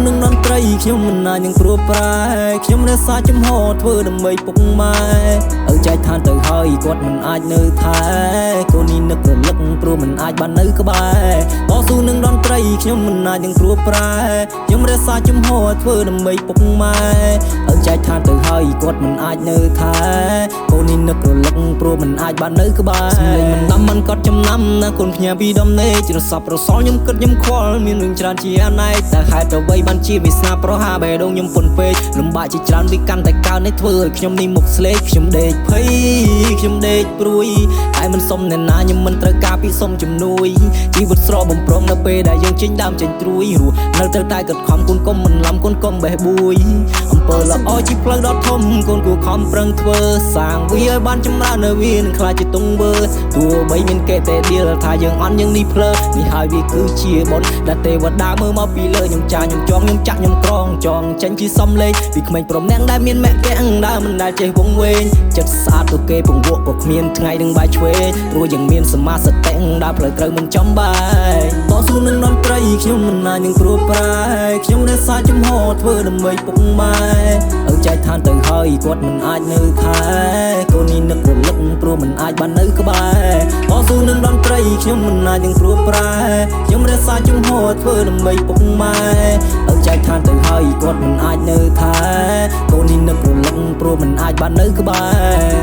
នឹងនន្ត្រីខ្ញុំមិនណានឹងព្រួប្រែខ្ញុំរសាចំហធ្វើដើម្បីពុកម៉ែឪចែកឋានទៅហើយគាត់មិនអាចនៅថែកូននេះនឹករលឹកព្រោះមិនអាចបាននៅក្បែរតស៊ូនឹងនន្ត្រីខ្ញុំមិនណានឹងព្រួប្រែខ្ញុំរសាចំហធ្វើដើម្បីពុកម៉ែឪចែកឋានទៅហើយគាត់មិនអាចនៅថែកូននេះនឹករលឹកព្រោះមិនអាចបាននៅក្បែរសម្លេងមិនដាំមិនកត់ចំណាំណាកូនផ្ញើពីដំណេករស័ព្ទរសល់ខ្ញុំគិតខ្ញុំខ្វល់មានរឿងច្រើនជាអណែកតែហេតុអ្វីបានជាវាស្នាប្រហាបេះដូងខ្ញុំពុនពេកលំបាកជាច្រើនវាកាន់តែកើននេះធ្វើឲ្យខ្ញុំនេះមុខស្លេកខ្ញុំដេកភ័យខ្ញុំដេកព្រួយតែមិនសុំអ្នកណាខ្ញុំមិនត្រូវការពីសុំជំនួយជីវិតស្របំប្រងនៅពេលដែលយើងចេញដើមចេញត្រួយរស់នៅត្រូវតែកត់ខំកូនកុំមិនឡំកូនកុំបេះបួយអំពើល្អជីផ្លូវដ៏ធំកូនគួរខំប្រឹងធ្វើសាងវាឲ្យបានចម្រើននៅវានឹងខ្លាចជាទង្វើទោះបីមានគេតែដៀលថាយើងអន់យើងនេះភ្លើនេះហើយវាគឺជាបុណ្យដែលទេវតាមើលមកពីលើខ្ញុំចាខ្ញុំចង់ខ្ញុំចាក់ខ្ញុំក្រងចង់ចេញពីសំលេងពីក្មេងព្រមអ្នកដែលមានមគ្គដើមមិនដែលចេះវងវែងចិត្តស្អាតទៅគេពងវក់ក៏គ្មានថ្ងៃនឹងបាយឆ្វេងព្រោះយើងមានសមាសតិដើរផ្លូវត្រូវមិនចំបាយតស៊ូនឹងនន្ត្រីខ្ញុំមិនណានឹងព្រួប្រែខ្ញុំរសាចំហធ្វើដើម្បីពុកម៉ែឪចែកឋានទៅហើយគាត់មិនអាចនៅថែកូននេះនឹករលឹកព្រោះមិនអាចបាននៅក្បែរតស៊ូនឹងនន្ត្រីខ្ញុំមិនណានឹងព្រួប្រែខ្ញុំរសាចំហធ្វើដើម្បីពុកម៉ែឪចែកឋានទៅហើយគាត់មិនអាចនៅថែកូននេះនឹករលឹកព្រោះមិនអាចបាននៅក្បែរ